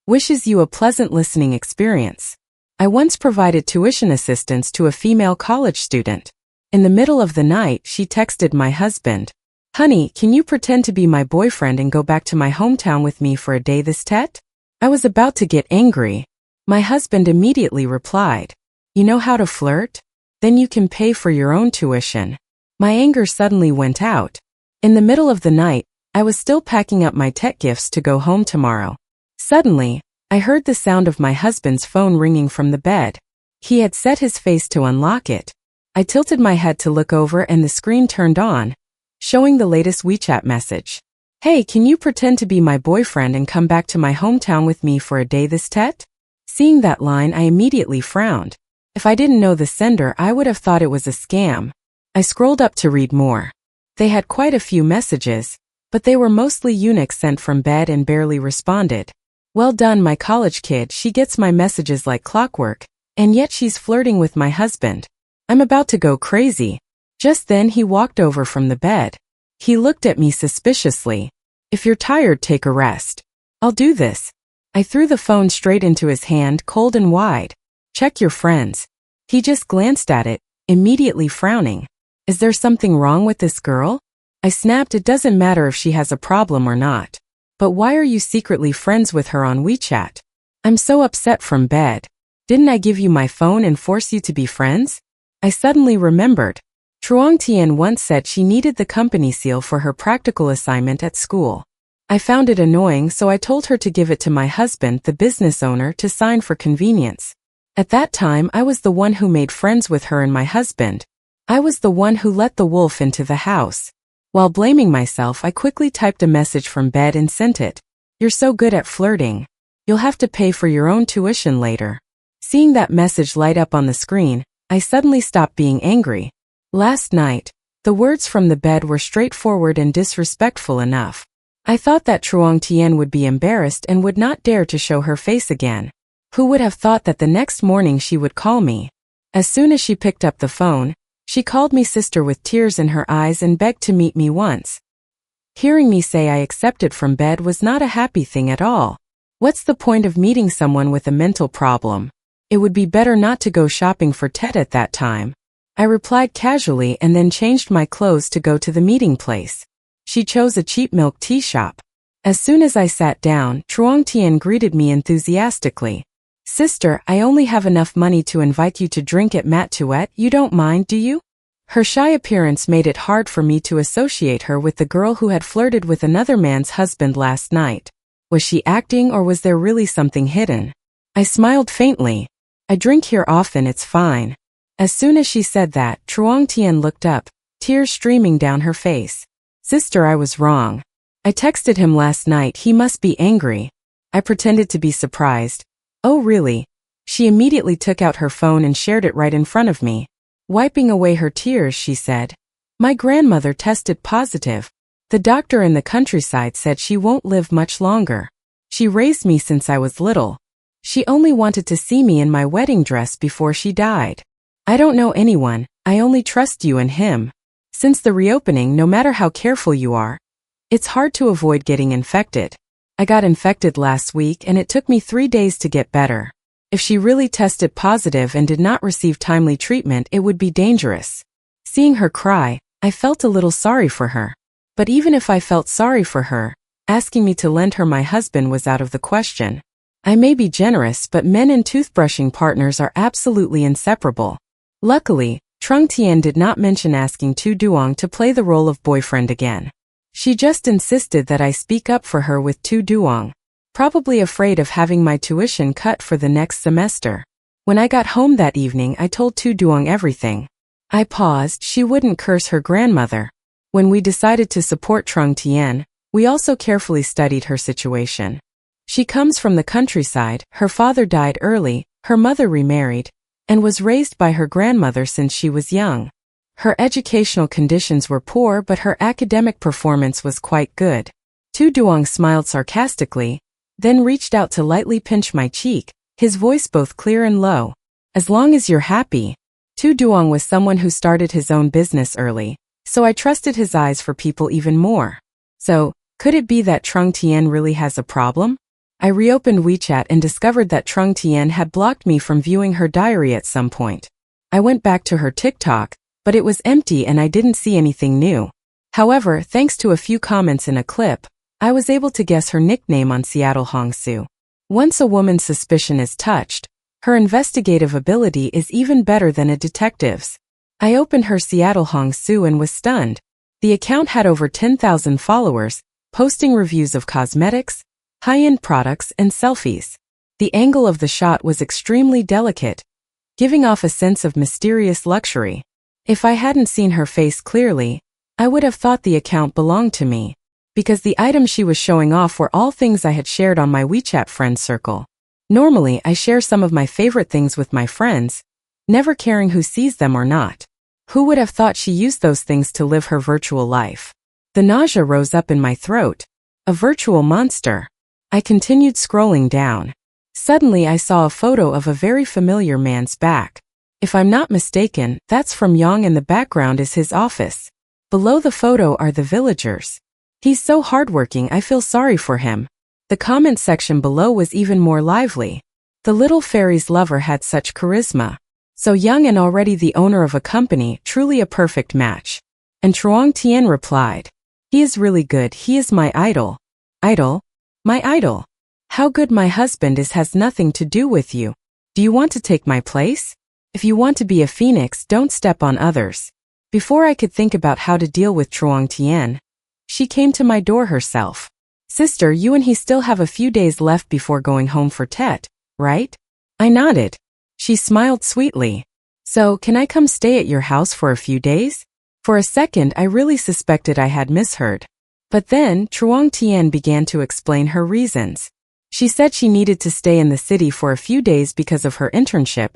Wishes you a pleasant listening experience. I once provided tuition assistance to a female college student. In the middle of the night, she texted my husband, "Honey, can you pretend to be my boyfriend and go back to my hometown with me for a day this Tet?" I was about to get angry. My husband immediately replied, "You know how to flirt? Then you can pay for your own tuition." My anger suddenly went out. In the middle of the night, I was still packing up my Tet gifts to go home tomorrow. Suddenly, I heard the sound of my husband's phone ringing from the bed. He had set his face to unlock it. I tilted my head to look over and the screen turned on, showing the latest WeChat message. "Hey, can you pretend to be my boyfriend and come back to my hometown with me for a day this Tet?" Seeing that line, I immediately frowned. If I didn't know the sender, I would have thought it was a scam. I scrolled up to read more. They had quite a few messages, but they were mostly eunuchs sent from bed and barely responded. Well done, my college kid, she gets my messages like clockwork, and yet she's flirting with my husband. I'm about to go crazy. Just then he walked over from the bed. He looked at me suspiciously. "If you're tired, take a rest." "I'll do this." I threw the phone straight into his hand, cold and wide. "Check your friends." He just glanced at it, immediately frowning. "Is there something wrong with this girl?" I snapped, "It doesn't matter if she has a problem or not. But why are you secretly friends with her on WeChat?" I'm so upset from bed. "Didn't I give you my phone and force you to be friends?" I suddenly remembered. Truong Tien once said she needed the company seal for her practical assignment at school. I found it annoying, so I told her to give it to my husband, the business owner, to sign for convenience. At that time, I was the one who made friends with her and my husband. I was the one who let the wolf into the house. While blaming myself, I quickly typed a message from bed and sent it. "You're so good at flirting. You'll have to pay for your own tuition later." Seeing that message light up on the screen, I suddenly stopped being angry. Last night, the words from the bed were straightforward and disrespectful enough. I thought that Truong Tien would be embarrassed and would not dare to show her face again. Who would have thought that the next morning she would call me? As soon as she picked up the phone, she called me sister with tears in her eyes and begged to meet me once. Hearing me say I accepted from bed was not a happy thing at all. What's the point of meeting someone with a mental problem? It would be better not to go shopping for Tet at that time. I replied casually and then changed my clothes to go to the meeting place. She chose a cheap milk tea shop. As soon as I sat down, Truong Tien greeted me enthusiastically. "Sister, I only have enough money to invite you to drink at Mat Tuet. You don't mind, do you?" Her shy appearance made it hard for me to associate her with the girl who had flirted with another man's husband last night. Was she acting or was there really something hidden? I smiled faintly. "I drink here often, it's fine." As soon as she said that, Truong Tien looked up, tears streaming down her face. "Sister, I was wrong. I texted him last night, he must be angry." I pretended to be surprised. "Oh really?" She immediately took out her phone and shared it right in front of me. Wiping away her tears, she said, "My grandmother tested positive. The doctor in the countryside said she won't live much longer. She raised me since I was little. She only wanted to see me in my wedding dress before she died. I don't know anyone, I only trust you and him. Since the reopening, no matter how careful you are, it's hard to avoid getting infected. I got infected last week and it took me 3 days to get better. If she really tested positive and did not receive timely treatment, it would be dangerous." Seeing her cry, I felt a little sorry for her. But even if I felt sorry for her, asking me to lend her my husband was out of the question. I may be generous, but men and toothbrushing partners are absolutely inseparable. Luckily, Truong Tien did not mention asking Tu Duong to play the role of boyfriend again. She just insisted that I speak up for her with Tu Duong, probably afraid of having my tuition cut for the next semester. When I got home that evening, I told Tu Duong everything. I paused, she wouldn't curse her grandmother. When we decided to support Truong Tien, we also carefully studied her situation. She comes from the countryside, her father died early, her mother remarried, and was raised by her grandmother since she was young. Her educational conditions were poor, but her academic performance was quite good. Tu Duong smiled sarcastically, then reached out to lightly pinch my cheek, his voice both clear and low. "As long as you're happy." Tu Duong was someone who started his own business early, so I trusted his eyes for people even more. So, could it be that Truong Tien really has a problem? I reopened WeChat and discovered that Trung Tien had blocked me from viewing her diary at some point. I went back to her TikTok, but it was empty and I didn't see anything new. However, thanks to a few comments in a clip, I was able to guess her nickname on Seattle Hongsu. Once a woman's suspicion is touched, her investigative ability is even better than a detective's. I opened her Seattle Hongsu and was stunned. The account had over 10,000 followers, posting reviews of cosmetics, high-end products, and selfies. The angle of the shot was extremely delicate, giving off a sense of mysterious luxury. If I hadn't seen her face clearly, I would have thought the account belonged to me, because the items she was showing off were all things I had shared on my WeChat friend circle. Normally, I share some of my favorite things with my friends, never caring who sees them or not. Who would have thought she used those things to live her virtual life? The nausea rose up in my throat. A virtual monster. I continued scrolling down. Suddenly I saw a photo of a very familiar man's back. If I'm not mistaken, that's from Yang and the background is his office. Below the photo are the villagers. He's so hardworking I feel sorry for him. The comment section below was even more lively. The little fairy's lover had such charisma. So young and already the owner of a company, truly a perfect match. And Trung Tien replied, "He is really good, he is my idol." Idol? My idol. How good my husband is has nothing to do with you. Do you want to take my place? If you want to be a phoenix, don't step on others. Before I could think about how to deal with Trung Tien, she came to my door herself. Sister, you and he still have a few days left before going home for Tet, right? I nodded. She smiled sweetly. So, can I come stay at your house for a few days? For a second, I really suspected I had misheard. But then, Trung Tien began to explain her reasons. She said she needed to stay in the city for a few days because of her internship,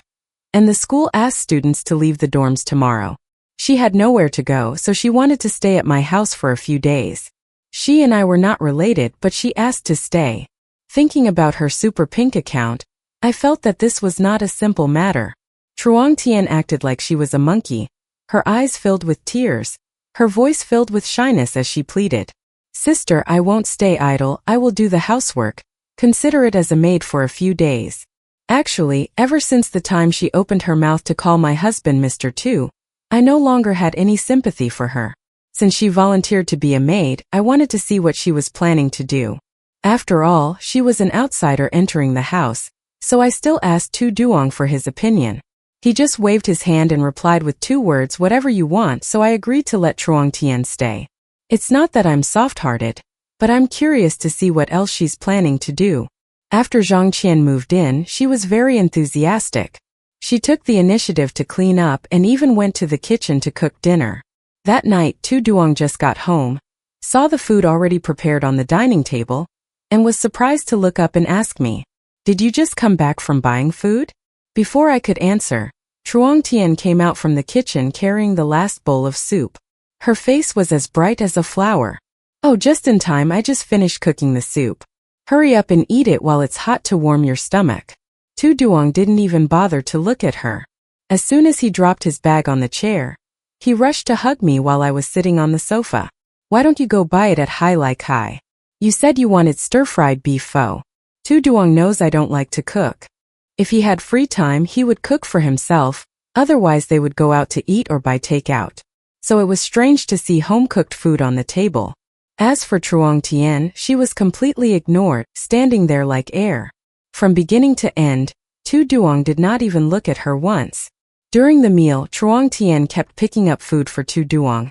and the school asked students to leave the dorms tomorrow. She had nowhere to go, so she wanted to stay at my house for a few days. She and I were not related, but she asked to stay. Thinking about her Super Pink account, I felt that this was not a simple matter. Trung Tien acted like she was a monkey, her eyes filled with tears, her voice filled with shyness as she pleaded. Sister, I won't stay idle, I will do the housework. Consider it as a maid for a few days. Actually, ever since the time she opened her mouth to call my husband Mr. Tu, I no longer had any sympathy for her. Since she volunteered to be a maid, I wanted to see what she was planning to do. After all, she was an outsider entering the house, so I still asked Tu Duong for his opinion. He just waved his hand and replied with 2 words, whatever you want, so I agreed to let Trung Tien stay. It's not that I'm soft-hearted, but I'm curious to see what else she's planning to do. After Zhang Qian moved in, she was very enthusiastic. She took the initiative to clean up and even went to the kitchen to cook dinner. That night, Tu Duong just got home, saw the food already prepared on the dining table, and was surprised to look up and ask me, "Did you just come back from buying food?" Before I could answer, Trung Tien came out from the kitchen carrying the last bowl of soup. Her face was as bright as a flower. "Oh, just in time, I just finished cooking the soup. Hurry up and eat it while it's hot to warm your stomach." Tu Duong didn't even bother to look at her. As soon as he dropped his bag on the chair, he rushed to hug me while I was sitting on the sofa. "Why don't you go buy it at Hai Lai Kai? You said you wanted stir-fried beef pho." Tu Duong knows I don't like to cook. If he had free time, he would cook for himself, otherwise they would go out to eat or buy takeout. So it was strange to see home-cooked food on the table. As for Trung Tien, she was completely ignored, standing there like air. From beginning to end, Tu Duong did not even look at her once. During the meal, Trung Tien kept picking up food for Tu Duong,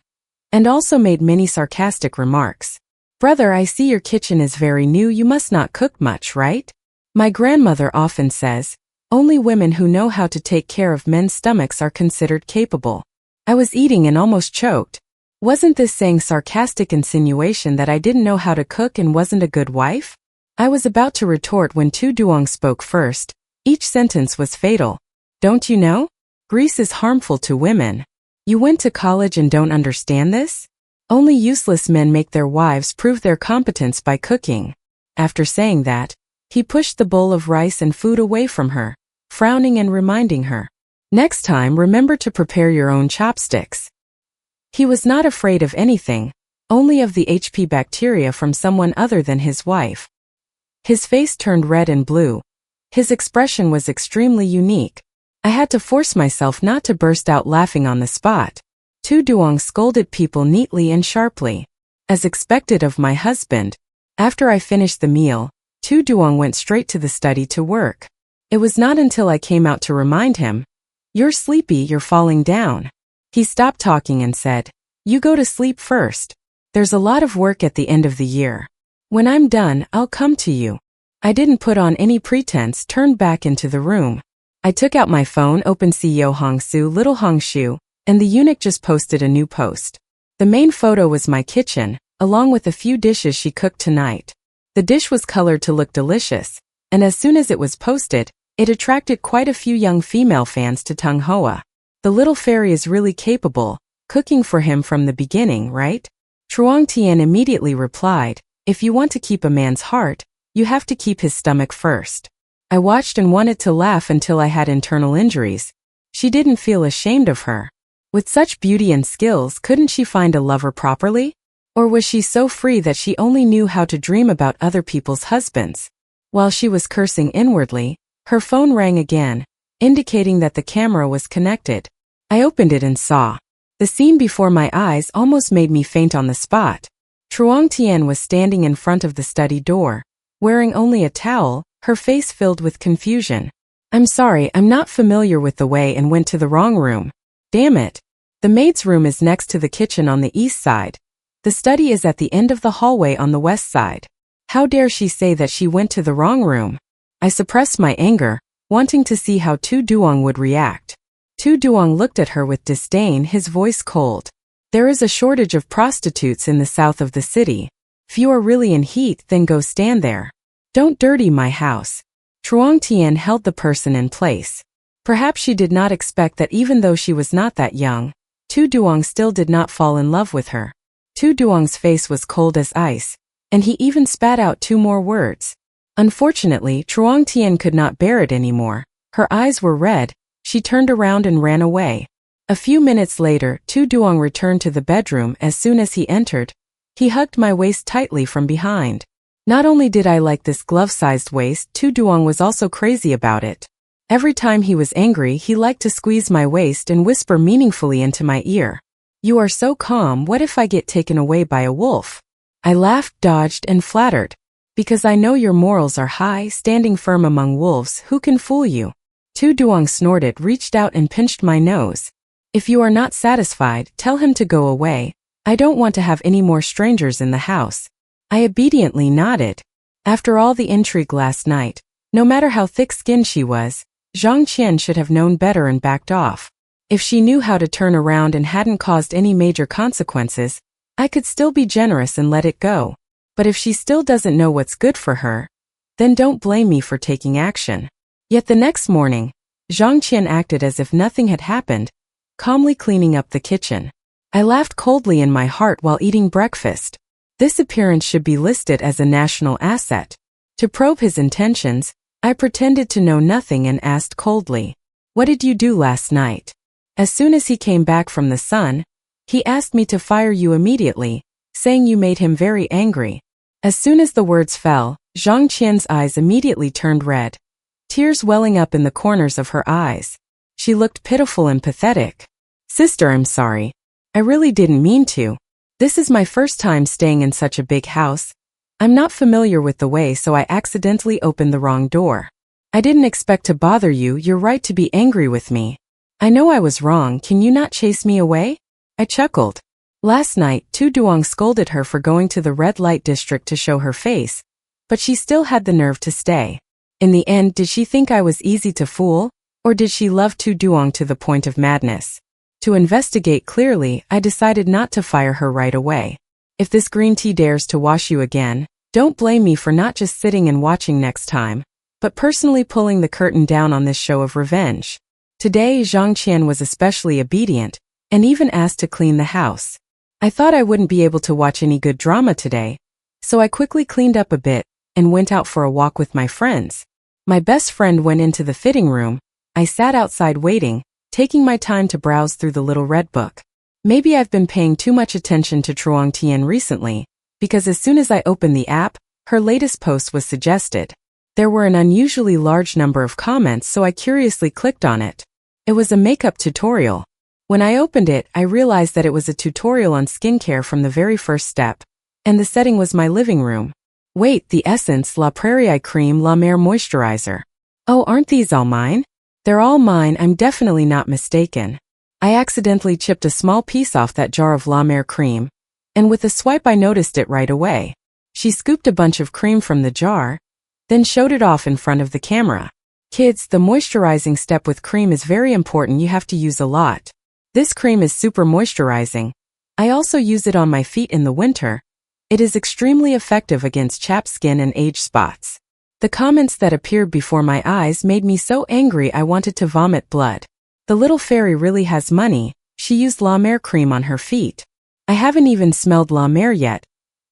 and also made many sarcastic remarks. "Brother, I see your kitchen is very new, you must not cook much, right? My grandmother often says, only women who know how to take care of men's stomachs are considered capable." I was eating and almost choked. Wasn't this saying sarcastic insinuation that I didn't know how to cook and wasn't a good wife? I was about to retort when Tu Duong spoke first. Each sentence was fatal. "Don't you know? Grease is harmful to women. You went to college and don't understand this? Only useless men make their wives prove their competence by cooking." After saying that, he pushed the bowl of rice and food away from her, frowning and reminding her, "Next time, remember to prepare your own chopsticks." He was not afraid of anything, only of the HP bacteria from someone other than his wife. His face turned red and blue. His expression was extremely unique. I had to force myself not to burst out laughing on the spot. Tu Duong scolded people neatly and sharply. As expected of my husband, after I finished the meal, Tu Duong went straight to the study to work. It was not until I came out to remind him, "You're sleepy, you're falling down." He stopped talking and said, "You go to sleep first. There's a lot of work at the end of the year. When I'm done, I'll come to you." I didn't put on any pretense, turned back into the room. I took out my phone, opened CEO Hongsu, Little Hongshu, and the eunuch just posted a new post. The main photo was my kitchen, along with a few dishes she cooked tonight. The dish was colored to look delicious, and as soon as it was posted, it attracted quite a few young female fans to Tung Hoa. The little fairy is really capable, cooking for him from the beginning, right? Truong Tian immediately replied, "If you want to keep a man's heart, you have to keep his stomach first." I watched and wanted to laugh until I had internal injuries. She didn't feel ashamed of her. With such beauty and skills, couldn't she find a lover properly? Or was she so free that she only knew how to dream about other people's husbands? While she was cursing inwardly, her phone rang again, indicating that the camera was connected. I opened it and saw. The scene before my eyes almost made me faint on the spot. Truong Tian was standing in front of the study door, wearing only a towel, her face filled with confusion. "I'm sorry, I'm not familiar with the way and went to the wrong room. Damn it. The maid's room is next to the kitchen on the east side. The study is at the end of the hallway on the west side. How dare she say that she went to the wrong room?" I suppressed my anger, wanting to see how Tu Duong would react. Tu Duong looked at her with disdain, his voice cold. "There is a shortage of prostitutes in the south of the city. If you are really in heat, then go stand there. Don't dirty my house." Truong Tian held the person in place. Perhaps she did not expect that even though she was not that young, Tu Duong still did not fall in love with her. Tu Duong's face was cold as ice, and he even spat out 2 more words. Unfortunately, Truong Tian could not bear it anymore. Her eyes were red, she turned around and ran away. A few minutes later, Tu Duong returned to the bedroom. As soon as he entered, he hugged my waist tightly from behind. Not only did I like this glove-sized waist, Tu Duong was also crazy about it. Every time he was angry, he liked to squeeze my waist and whisper meaningfully into my ear. "You are so calm, what if I get taken away by a wolf?" I laughed, dodged, and flattered. "Because I know your morals are high, standing firm among wolves, who can fool you?" Tu Duong snorted, reached out and pinched my nose. "If you are not satisfied, tell him to go away. I don't want to have any more strangers in the house." I obediently nodded. After all the intrigue last night, no matter how thick-skinned she was, Zhang Qian should have known better and backed off. If she knew how to turn around and hadn't caused any major consequences, I could still be generous and let it go. But if she still doesn't know what's good for her, then don't blame me for taking action. Yet the next morning, Zhang Qian acted as if nothing had happened, calmly cleaning up the kitchen. I laughed coldly in my heart while eating breakfast. This appearance should be listed as a national asset. To probe his intentions, I pretended to know nothing and asked coldly, "What did you do last night?" As soon as he came back from the sun, he asked me to fire you immediately, saying you made him very angry. As soon as the words fell, Zhang Qian's eyes immediately turned red, tears welling up in the corners of her eyes. She looked pitiful and pathetic. "Sister, I'm sorry. I really didn't mean to. This is my first time staying in such a big house. I'm not familiar with the way, so I accidentally opened the wrong door. I didn't expect to bother you. You're right to be angry with me. I know I was wrong. Can you not chase me away?" I chuckled. Last night, Tu Duong scolded her for going to the red light district to show her face, but she still had the nerve to stay. In the end, did she think I was easy to fool, or did she love Tu Duong to the point of madness? To investigate clearly, I decided not to fire her right away. If this green tea dares to wash you again, don't blame me for not just sitting and watching next time, but personally pulling the curtain down on this show of revenge. Today, Zhang Qian was especially obedient, and even asked to clean the house. I thought I wouldn't be able to watch any good drama today, so I quickly cleaned up a bit and went out for a walk with my friends. My best friend went into the fitting room. I sat outside waiting, taking my time to browse through the little red book. Maybe I've been paying too much attention to Truong Tian recently, because as soon as I opened the app, Her latest post was suggested. There were an unusually large number of comments, so I curiously clicked on it. It was a makeup tutorial. When I opened it, I realized that it was a tutorial on skincare from the very first step, and the setting was my living room. Wait, the Essence La Prairie Cream La Mer Moisturizer. Oh, aren't these all mine? They're all mine, I'm definitely not mistaken. I accidentally chipped a small piece off that jar of La Mer cream, and with a swipe I noticed it right away. She scooped a bunch of cream from the jar, then showed it off in front of the camera. Kids, the moisturizing step with cream is very important, you have to use a lot. This cream is super moisturizing. I also use it on my feet in the winter. It is extremely effective against chapped skin and age spots. The comments that appeared before my eyes made me so angry I wanted to vomit blood. The little fairy really has money. She used La Mer cream on her feet. I haven't even smelled La Mer yet.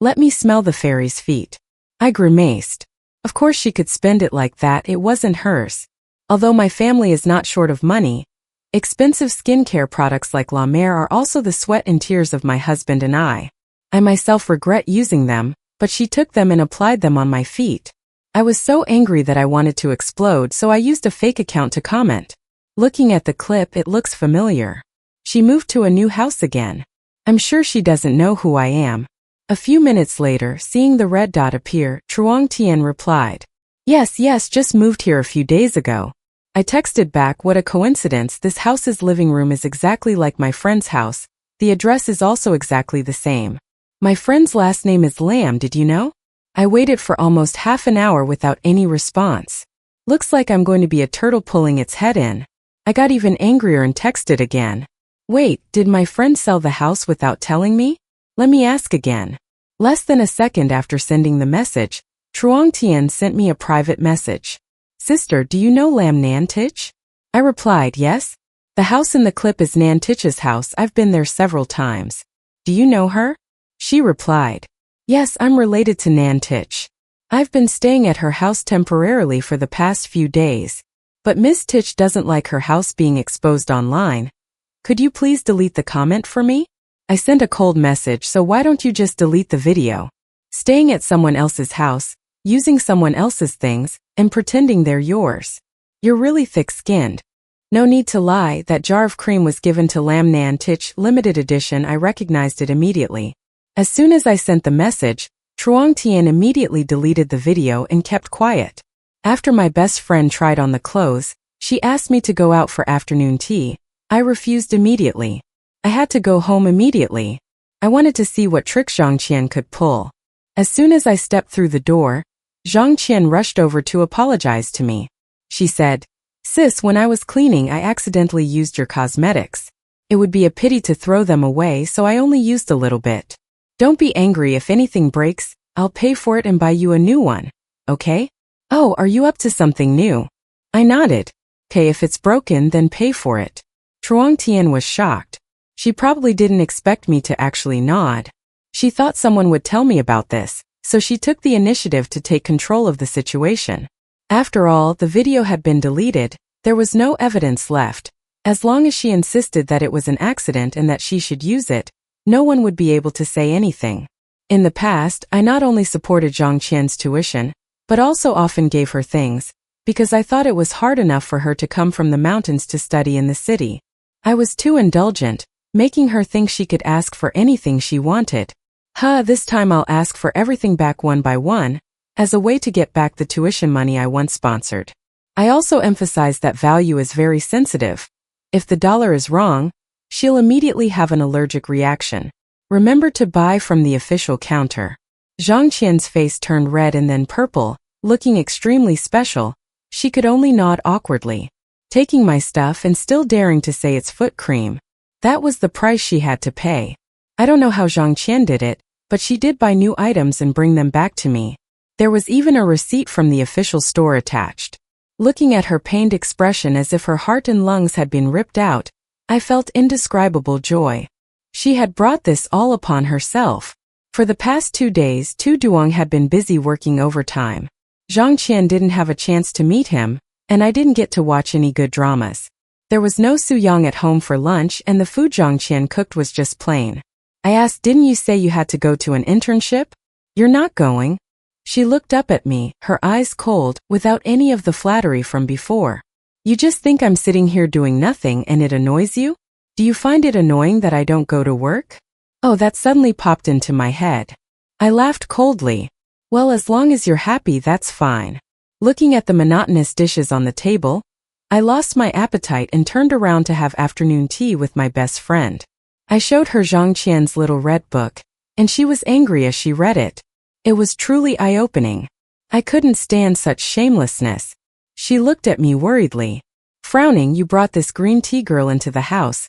Let me smell the fairy's feet. I grimaced. Of course she could spend it like that, it wasn't hers. Although my family is not short of money, expensive skincare products like La Mer are also the sweat and tears of my husband and I. I myself regret using them, but she took them and applied them on my feet. I was so angry that I wanted to explode, so I used a fake account to comment. Looking at the clip, it looks familiar. She moved to a new house again. I'm sure she doesn't know who I am. A few minutes later, seeing the red dot appear, Truong Tien replied, Yes, just moved here a few days ago. I texted back, what a coincidence, this house's living room is exactly like my friend's house. The address is also exactly the same. My friend's last name is Lam, did you know? I waited for almost half an hour without any response. Looks like I'm going to be a turtle pulling its head in. I got even angrier and texted again. Wait, did my friend sell the house without telling me? Let me ask again. Less than a second after sending the message, Truong Tien sent me a private message. Sister, do you know Lam Nan Tich? I replied, yes. The house in the clip is Nan Tich's house, I've been there several times. Do you know her? She replied, Yes, I'm related to Nan Tich. I've been staying at her house temporarily for the past few days. But Miss Tich doesn't like her house being exposed online. Could you please delete the comment for me? I sent a cold message, so why don't you just delete the video? Staying at someone else's house, using someone else's things, and pretending they're yours. You're really thick-skinned. No need to lie, that jar of cream was given to Lam Nan Tich limited edition. I recognized it immediately. As soon as I sent the message, Truong Tien immediately deleted the video and kept quiet. After my best friend tried on the clothes, she asked me to go out for afternoon tea. I refused immediately. I had to go home immediately. I wanted to see what trick Zhang Qian could pull. As soon as I stepped through the door, Zhang Qian rushed over to apologize to me. She said, Sis, when I was cleaning I accidentally used your cosmetics. It would be a pity to throw them away, so I only used a little bit. Don't be angry, if anything breaks, I'll pay for it and buy you a new one, okay? Oh, are you up to something new? I nodded. Okay, if it's broken, then pay for it. Truong Tien was shocked. She probably didn't expect me to actually nod. She thought someone would tell me about this, so she took the initiative to take control of the situation. After all, the video had been deleted, there was no evidence left. As long as she insisted that it was an accident and that she should use it, no one would be able to say anything. In the past, I not only supported Zhang Qian's tuition, but also often gave her things, because I thought it was hard enough for her to come from the mountains to study in the city. I was too indulgent, making her think she could ask for anything she wanted. This time I'll ask for everything back one by one, as a way to get back the tuition money I once sponsored. I also emphasized that value is very sensitive. If the dollar is wrong, she'll immediately have an allergic reaction. Remember to buy from the official counter. Zhang Qian's face turned red and then purple, looking extremely special. She could only nod awkwardly. Taking my stuff and still daring to say it's foot cream. That was the price she had to pay. I don't know how Zhang Qian did it, but she did buy new items and bring them back to me. There was even a receipt from the official store attached. Looking at her pained expression as if her heart and lungs had been ripped out, I felt indescribable joy. She had brought this all upon herself. For the past 2 days, Tu Duong had been busy working overtime. Zhang Qian didn't have a chance to meet him, and I didn't get to watch any good dramas. There was no Su Yang at home for lunch, and the food Zhang Qian cooked was just plain. I asked, didn't you say you had to go to an internship? You're not going? She looked up at me, her eyes cold, without any of the flattery from before. You just think I'm sitting here doing nothing and it annoys you? Do you find it annoying that I don't go to work? Oh, that suddenly popped into my head. I laughed coldly. Well, as long as you're happy, that's fine. Looking at the monotonous dishes on the table, I lost my appetite and turned around to have afternoon tea with my best friend. I showed her Zhang Qian's little red book, and she was angry as she read it. It was truly eye-opening. I couldn't stand such shamelessness. She looked at me worriedly. Frowning, you brought this green tea girl into the house.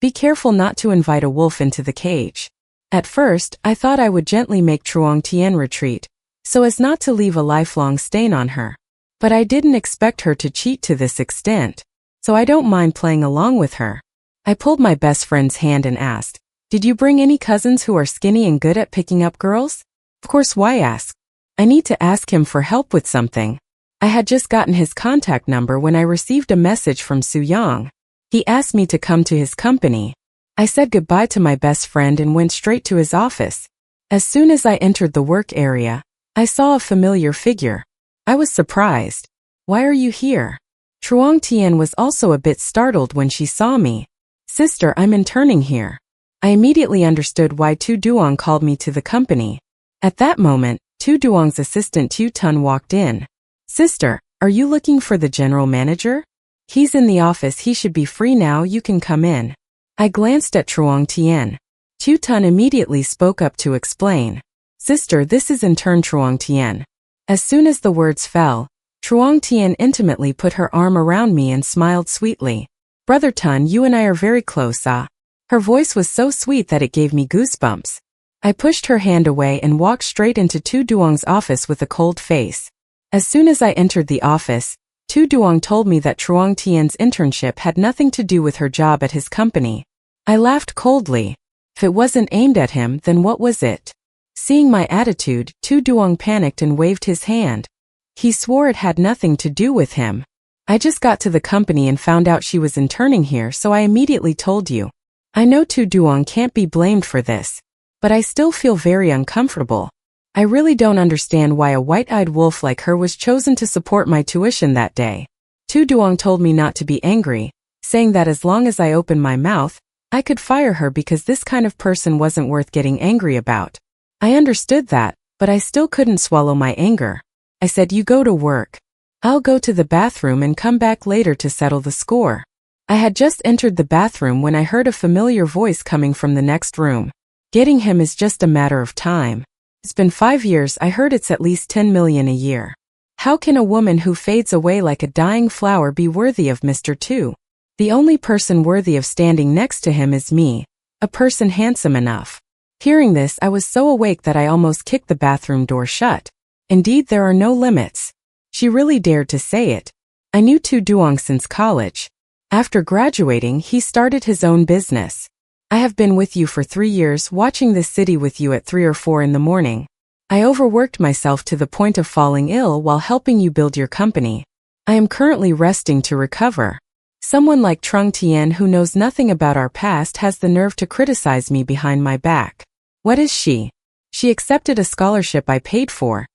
Be careful not to invite a wolf into the cage. At first, I thought I would gently make Chuang Tian retreat, so as not to leave a lifelong stain on her. But I didn't expect her to cheat to this extent, so I don't mind playing along with her. I pulled my best friend's hand and asked, "Did you bring any cousins who are skinny and good at picking up girls?" Of course, why ask? I need to ask him for help with something. I had just gotten his contact number when I received a message from Su Yang. He asked me to come to his company. I said goodbye to my best friend and went straight to his office. As soon as I entered the work area, I saw a familiar figure. I was surprised. Why are you here? Chuang Tian was also a bit startled when she saw me. Sister, I'm interning here. I immediately understood why Tu Duong called me to the company. At that moment, Tu Duong's assistant Tu Tun walked in. Sister, are you looking for the general manager? He's in the office, he should be free now, you can come in. I glanced at Chuang Tian. Tu Tun immediately spoke up to explain. Sister, this is intern Chuang Tian. As soon as the words fell, Chuang Tian intimately put her arm around me and smiled sweetly. Brother Tun, you and I are very close, ah. Her voice was so sweet that it gave me goosebumps. I pushed her hand away and walked straight into Tu Duong's office with a cold face. As soon as I entered the office, Tu Duong told me that Chuang Tian's internship had nothing to do with her job at his company. I laughed coldly. If it wasn't aimed at him, then what was it? Seeing my attitude, Tu Duong panicked and waved his hand. He swore it had nothing to do with him. I just got to the company and found out she was interning here, so I immediately told you. I know Tu Duong can't be blamed for this, but I still feel very uncomfortable. I really don't understand why a white-eyed wolf like her was chosen to support my tuition that day. Tu Duong told me not to be angry, saying that as long as I opened my mouth, I could fire her because this kind of person wasn't worth getting angry about. I understood that, but I still couldn't swallow my anger. I said, you go to work. I'll go to the bathroom and come back later to settle the score. I had just entered the bathroom when I heard a familiar voice coming from the next room. Getting him is just a matter of time. It's been 5 years, I heard it's at least 10 million a year. How can a woman who fades away like a dying flower be worthy of Mr. Tu? The only person worthy of standing next to him is me, a person handsome enough. Hearing this, I was so awake that I almost kicked the bathroom door shut. Indeed, there are no limits. She really dared to say it. I knew Tu Duong since college. After graduating, he started his own business. I have been with you for 3 years, watching this city with you at 3 or 4 in the morning. I overworked myself to the point of falling ill while helping you build your company. I am currently resting to recover. Someone like Chuang Tian who knows nothing about our past has the nerve to criticize me behind my back. What is she? She accepted a scholarship I paid for.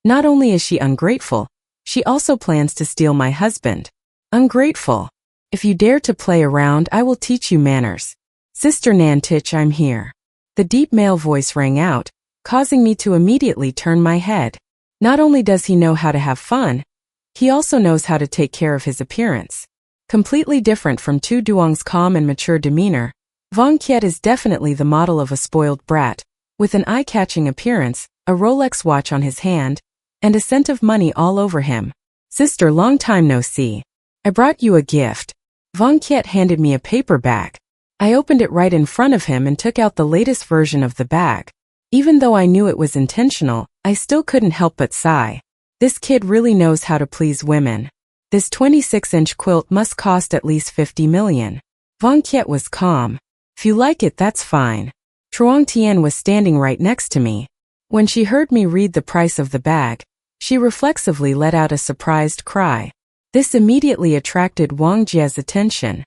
Not only is she ungrateful, she also plans to steal my husband. Ungrateful. If you dare to play around, I will teach you manners. Sister Nan Tich, I'm here. The deep male voice rang out, causing me to immediately turn my head. Not only does he know how to have fun, he also knows how to take care of his appearance. Completely different from Tu Duong's calm and mature demeanor, Vong Kiet is definitely the model of a spoiled brat, with an eye-catching appearance, a Rolex watch on his hand, and a scent of money all over him. Sister, long time no see. I brought you a gift. Vong Kiet handed me a paper bag. I opened it right in front of him and took out the latest version of the bag. Even though I knew it was intentional, I still couldn't help but sigh. This kid really knows how to please women. This 26-inch quilt must cost at least 50 million. Vong Kiet was calm. If you like it, that's fine. Chuang Tian was standing right next to me. When she heard me read the price of the bag, she reflexively let out a surprised cry. This immediately attracted Wang Jie's attention.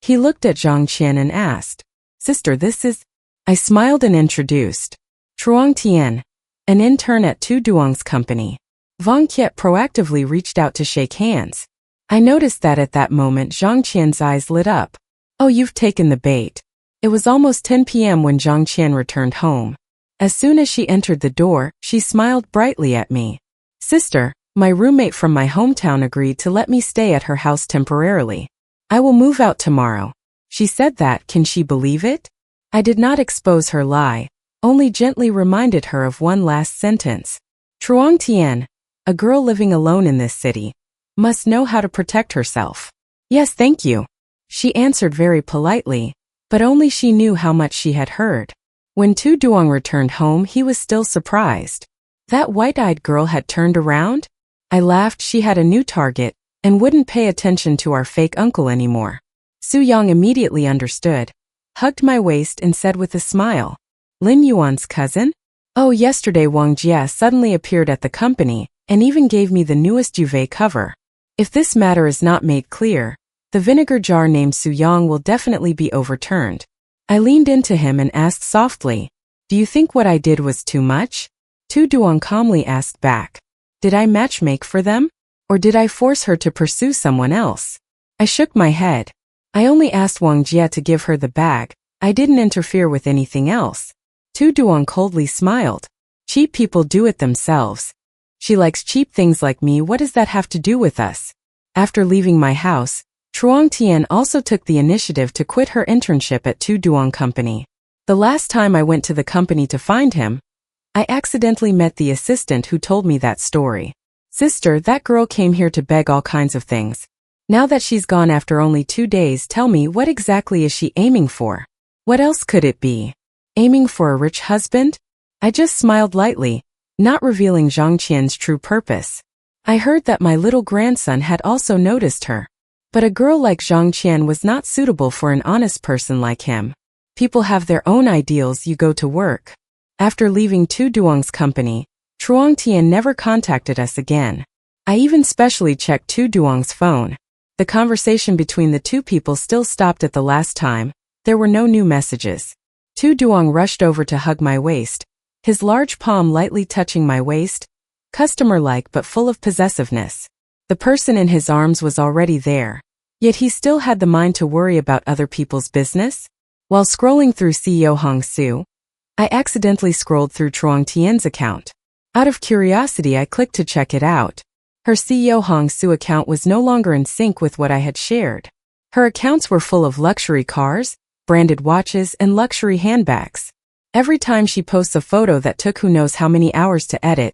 He looked at Zhang Qian and asked, Sister, this is... I smiled and introduced. Chuang Tian. an intern at Tu Duong's company. Vong Kiet proactively reached out to shake hands. I noticed that at that moment Zhang Qian's eyes lit up. Oh, you've taken the bait. It was almost 10 p.m. when Zhang Qian returned home. As soon as she entered the door, she smiled brightly at me. Sister, my roommate from my hometown agreed to let me stay at her house temporarily. I will move out tomorrow. She said that, can she believe it? I did not expose her lie, only gently reminded her of one last sentence. Truong Tian, a girl living alone in this city, must know how to protect herself. Yes, thank you. She answered very politely, but only she knew how much she had heard. When Tu Duong returned home, he was still surprised. That white-eyed girl had turned around? I laughed. She had a new target and wouldn't pay attention to our fake uncle anymore. Su Yang immediately understood, hugged my waist and said with a smile, Lin Yuan's cousin? Oh, yesterday Wang Jie suddenly appeared at the company and even gave me the newest duvet cover. If this matter is not made clear, the vinegar jar named Su Yang will definitely be overturned. I leaned into him and asked softly, do you think what I did was too much? Tu Duong calmly asked back, did I matchmake for them? Or did I force her to pursue someone else? I shook my head. I only asked Wang Jie to give her the bag. I didn't interfere with anything else. Tu Duong coldly smiled. Cheap people do it themselves. She likes cheap things like me. What does that have to do with us? After leaving my house, Truong Tian also took the initiative to quit her internship at Tu Duong Company. The last time I went to the company to find him, I accidentally met the assistant who told me that story. Sister, that girl came here to beg all kinds of things. Now that she's gone after only 2 days, tell me, what exactly is she aiming for? What else could it be? Aiming for a rich husband? I just smiled lightly, not revealing Zhang Qian's true purpose. I heard that my little grandson had also noticed her. But a girl like Zhang Qian was not suitable for an honest person like him. People have their own ideals. You go to work. After leaving Tu Duong's company, Truong Tian never contacted us again. I even specially checked Tu Duong's phone. The conversation between the two people still stopped at the last time. There were no new messages. Tu Duong rushed over to hug my waist, his large palm lightly touching my waist, customer-like but full of possessiveness. The person in his arms was already there, yet he still had the mind to worry about other people's business. While scrolling through CEO Hong Su, I accidentally scrolled through Truong Tian's account. Out of curiosity, I clicked to check it out. Her CEO Hong Su account was no longer in sync with what I had shared. Her accounts were full of luxury cars, branded watches, and luxury handbags. Every time she posts a photo that took who knows how many hours to edit,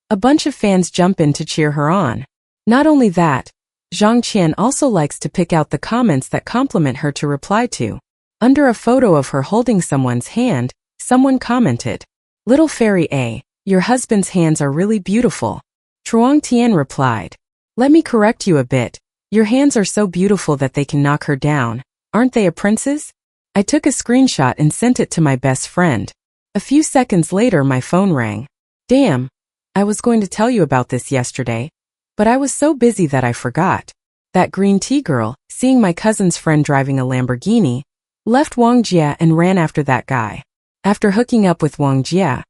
a bunch of fans jump in to cheer her on. Not only that, Zhang Qian also likes to pick out the comments that compliment her to reply to. Under a photo of her holding someone's hand, someone commented, "Little fairy A, your husband's hands are really beautiful." Truong Tian replied, "Let me correct you a bit. Your hands are so beautiful that they can knock her down. Aren't they a prince's?" I took a screenshot and sent it to my best friend. A few seconds later, my phone rang. Damn, I was going to tell you about this yesterday, but I was so busy that I forgot. That green tea girl, seeing my cousin's friend driving a Lamborghini, left Wang Jie and ran after that guy. After hooking up with Wang Jie,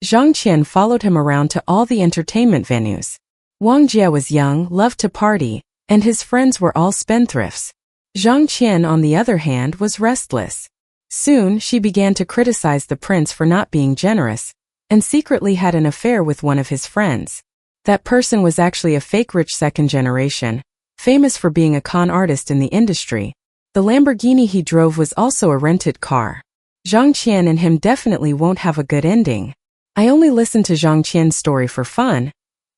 Zhang Qian followed him around to all the entertainment venues. Wang Jie was young, loved to party, and his friends were all spendthrifts. Zhang Qian, on the other hand, was restless. Soon, she began to criticize the prince for not being generous, and secretly had an affair with one of his friends. That person was actually a fake rich second generation, famous for being a con artist in the industry. The Lamborghini he drove was also a rented car. Zhang Qian and him definitely won't have a good ending. I only listened to Zhang Qian's story for fun.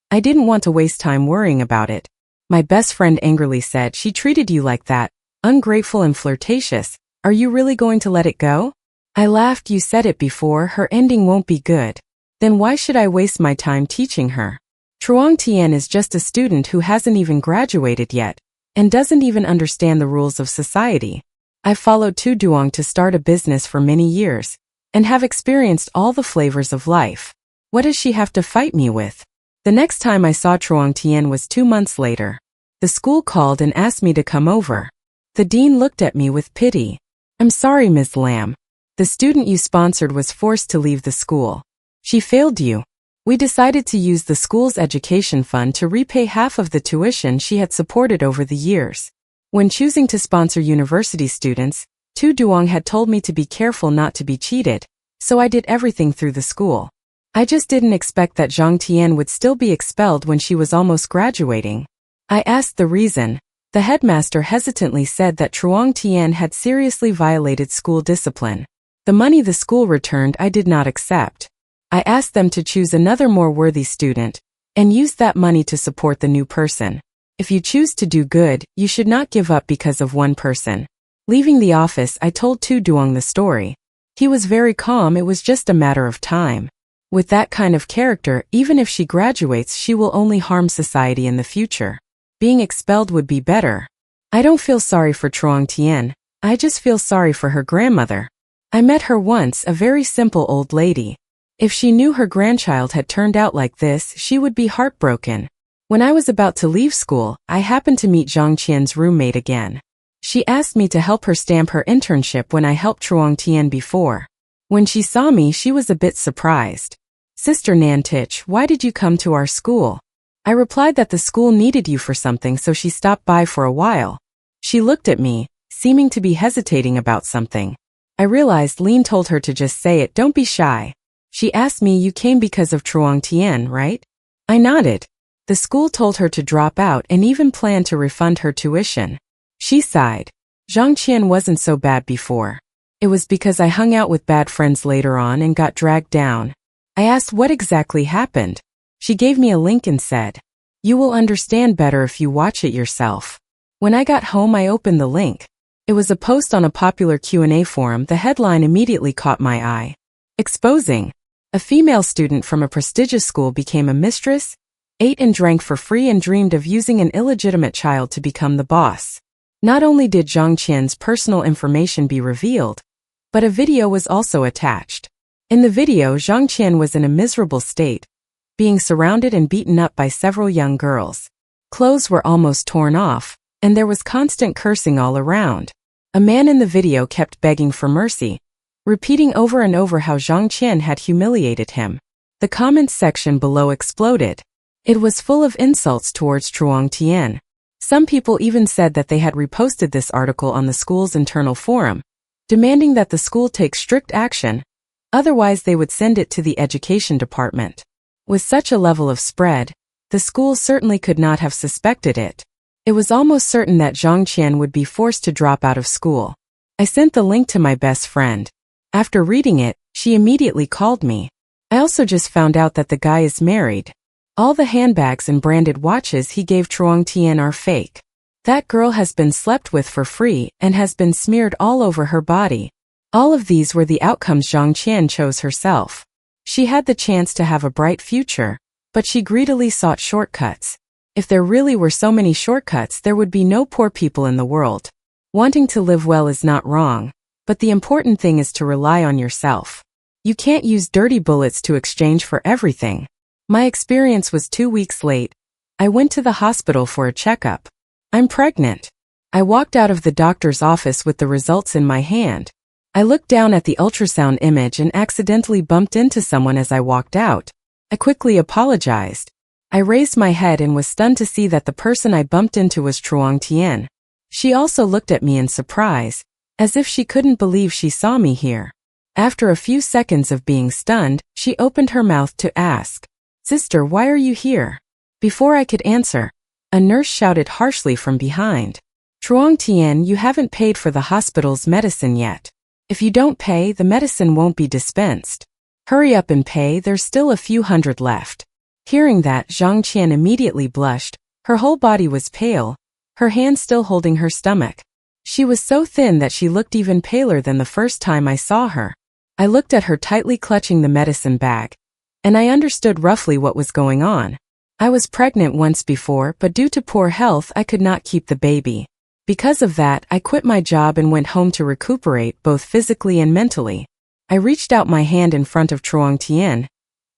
I didn't want to waste time worrying about it. My best friend angrily said, "She treated you like that, ungrateful and flirtatious. Are you really going to let it go?" I laughed. "You said it before, her ending won't be good. Then why should I waste my time teaching her?" Truong Tian is just a student who hasn't even graduated yet, and doesn't even understand the rules of society. I followed Tu Duong to start a business for many years, and have experienced all the flavors of life. What does she have to fight me with? The next time I saw Truong Tian was 2 months later. The school called and asked me to come over. The dean looked at me with pity. "I'm sorry, Ms. Lam. The student you sponsored was forced to leave the school. She failed you." We decided to use the school's education fund to repay half of the tuition she had supported over the years. When choosing to sponsor university students, Tu Duong had told me to be careful not to be cheated, so I did everything through the school. I just didn't expect that Zhang Tian would still be expelled when she was almost graduating. I asked the reason. The headmaster hesitantly said that Truong Tian had seriously violated school discipline. The money the school returned I did not accept. I asked them to choose another more worthy student, and use that money to support the new person. If you choose to do good, you should not give up because of one person. Leaving the office, I told Tu Duong the story. He was very calm, it was just a matter of time. With that kind of character, even if she graduates, she will only harm society in the future. Being expelled would be better. I don't feel sorry for Truong Tian, I just feel sorry for her grandmother. I met her once, a very simple old lady. If she knew her grandchild had turned out like this, she would be heartbroken. When I was about to leave school, I happened to meet Zhang Qian's roommate again. She asked me to help her stamp her internship when I helped Truong Tian before. When she saw me, she was a bit surprised. Sister Nantich, why did you come to our school? I replied that the school needed you for something, so she stopped by for a while. She looked at me, seeming to be hesitating about something. I realized Lin told her to just say it, don't be shy. She asked me, you came because of Truong Tian, right? I nodded. The school told her to drop out and even planned to refund her tuition. She sighed. Zhang Qian wasn't so bad before. It was because I hung out with bad friends later on and got dragged down. I asked what exactly happened. She gave me a link and said, you will understand better if you watch it yourself. When I got home, I opened the link. It was a post on a popular Q&A forum. The headline immediately caught my eye. Exposing. A female student from a prestigious school became a mistress, ate and drank for free and dreamed of using an illegitimate child to become the boss. Not only did Zhang Qian's personal information be revealed, but a video was also attached. In the video, Zhang Qian was in a miserable state, being surrounded and beaten up by several young girls. Clothes were almost torn off, and there was constant cursing all around. A man in the video kept begging for mercy, repeating over and over how Zhang Qian had humiliated him. The comments section below exploded. It was full of insults towards Truong Tian. Some people even said that they had reposted this article on the school's internal forum, demanding that the school take strict action, otherwise they would send it to the education department. With such a level of spread, the school certainly could not have suspected it. It was almost certain that Zhang Qian would be forced to drop out of school. I sent the link to my best friend. After reading it, she immediately called me. I also just found out that the guy is married. All the handbags and branded watches he gave Truong Tian are fake. That girl has been slept with for free and has been smeared all over her body. All of these were the outcomes Zhang Qian chose herself. She had the chance to have a bright future, but she greedily sought shortcuts. If there really were so many shortcuts, there would be no poor people in the world. Wanting to live well is not wrong, but the important thing is to rely on yourself. You can't use dirty bullets to exchange for everything. My experience was 2 weeks late. I went to the hospital for a checkup. I'm pregnant. I walked out of the doctor's office with the results in my hand. I looked down at the ultrasound image and accidentally bumped into someone as I walked out. I quickly apologized. I raised my head and was stunned to see that the person I bumped into was Truong Tian. She also looked at me in surprise, as if she couldn't believe she saw me here. After a few seconds of being stunned, she opened her mouth to ask, "Sister, why are you here?" Before I could answer, a nurse shouted harshly from behind, "Truong Tian, you haven't paid for the hospital's medicine yet. If you don't pay, the medicine won't be dispensed. Hurry up and pay, there's still a few hundred left." Hearing that, Zhang Qian immediately blushed. Her whole body was pale, her hand still holding her stomach. She was so thin that she looked even paler than the first time I saw her. I looked at her tightly clutching the medicine bag, and I understood roughly what was going on. I was pregnant once before, but due to poor health, I could not keep the baby. Because of that, I quit my job and went home to recuperate both physically and mentally. I reached out my hand in front of Truong Tian,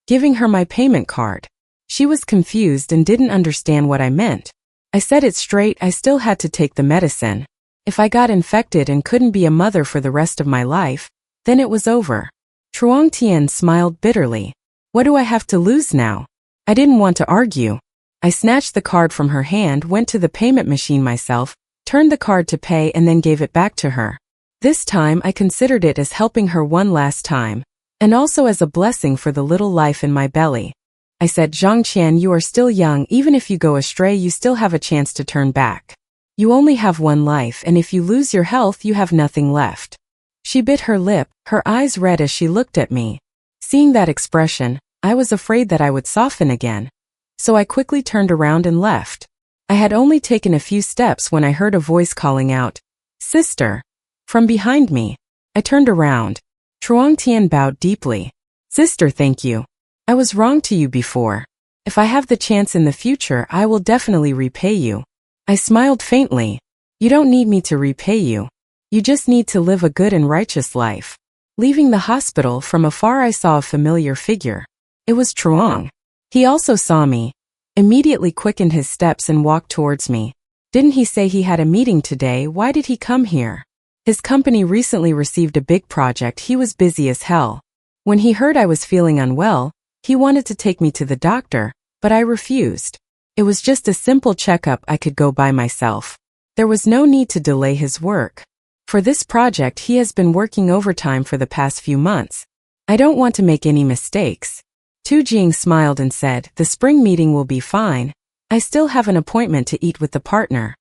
giving her my payment card. She was confused and didn't understand what I meant. I said it straight, I still had to take the medicine. If I got infected and couldn't be a mother for the rest of my life, then it was over. Truong Tian smiled bitterly. What do I have to lose now? I didn't want to argue. I snatched the card from her hand, went to the payment machine myself, turned the card to pay and then gave it back to her. This time I considered it as helping her one last time, and also as a blessing for the little life in my belly. I said, Zhangqian, you are still young. Even if you go astray, you still have a chance to turn back. You only have one life, and if you lose your health, you have nothing left. She bit her lip, her eyes red as she looked at me. Seeing that expression, I was afraid that I would soften again. So I quickly turned around and left. I had only taken a few steps when I heard a voice calling out, "Sister," from behind me. I turned around. Chuang Tian bowed deeply. "Sister, thank you. I was wrong to you before. If I have the chance in the future, I will definitely repay you." I smiled faintly. "You don't need me to repay you. You just need to live a good and righteous life." Leaving the hospital, from afar I saw a familiar figure. It was Chuang. He also saw me, immediately quickened his steps and walked towards me. Didn't he say he had a meeting today? Why did he come here? His company recently received a big project. He was busy as hell. When he heard I was feeling unwell, he wanted to take me to the doctor, but I refused. It was just a simple checkup I could go by myself. There was no need to delay his work. For this project he has been working overtime for the past few months. I don't want to make any mistakes. Tu Jing smiled and said, "The spring meeting will be fine. I still have an appointment to eat with the partner."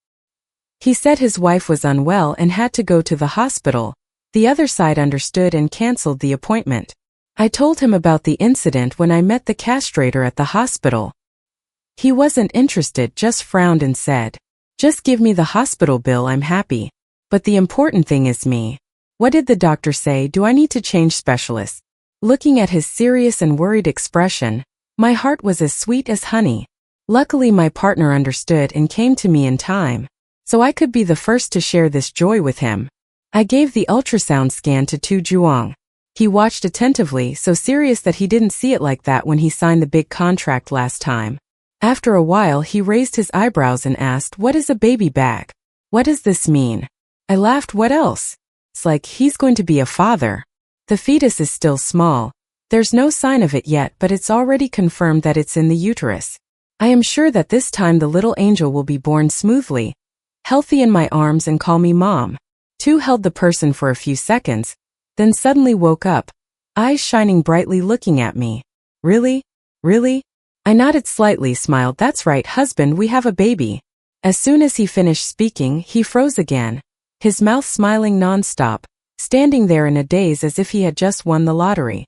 He said his wife was unwell and had to go to the hospital. The other side understood and cancelled the appointment. I told him about the incident when I met the castrator at the hospital. He wasn't interested, just frowned and said, "Just give me the hospital bill, I'm happy. But the important thing is me." What did the doctor say? Do I need to change specialists? Looking at his serious and worried expression, my heart was as sweet as honey. Luckily my partner understood and came to me in time, so I could be the first to share this joy with him. I gave the ultrasound scan to Tu Juang. He watched attentively, so serious that he didn't see it like that when he signed the big contract last time. After a while he raised his eyebrows and asked, "What is a baby bag? What does this mean?" I laughed. "What else? It's like he's going to be a father. The fetus is still small. There's no sign of it yet, but it's already confirmed that it's in the uterus. I am sure that this time the little angel will be born smoothly, healthy in my arms and call me mom." Tu held the person for a few seconds, then suddenly woke up, eyes shining brightly looking at me. "Really? Really?" I nodded slightly, smiled. "That's right, husband, we have a baby." As soon as he finished speaking, he froze again, his mouth smiling non-stop, standing there in a daze as if he had just won the lottery.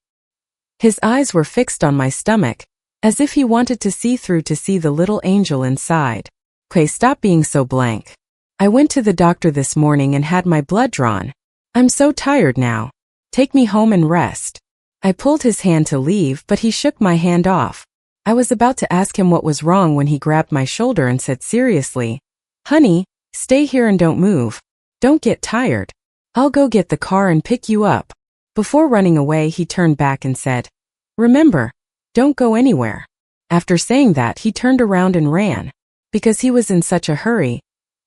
His eyes were fixed on my stomach, as if he wanted to see through to see the little angel inside. "Okay, stop being so blank. I went to the doctor this morning and had my blood drawn. I'm so tired now. Take me home and rest." I pulled his hand to leave, but he shook my hand off. I was about to ask him what was wrong when he grabbed my shoulder and said seriously, "Honey, stay here and don't move. Don't get tired. I'll go get the car and pick you up." Before running away, he turned back and said, "Remember, don't go anywhere." After saying that, he turned around and ran. Because he was in such a hurry,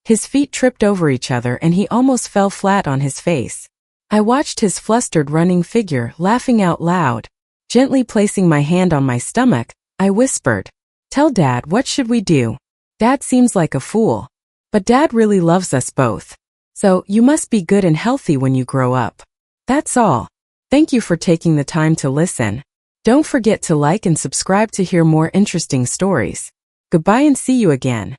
his feet tripped over each other and he almost fell flat on his face. I watched his flustered running figure, laughing out loud. Gently placing my hand on my stomach, I whispered, "Tell Dad, what should we do? Dad seems like a fool. But Dad really loves us both. So, you must be good and healthy when you grow up." That's all. Thank you for taking the time to listen. Don't forget to like and subscribe to hear more interesting stories. Goodbye and see you again.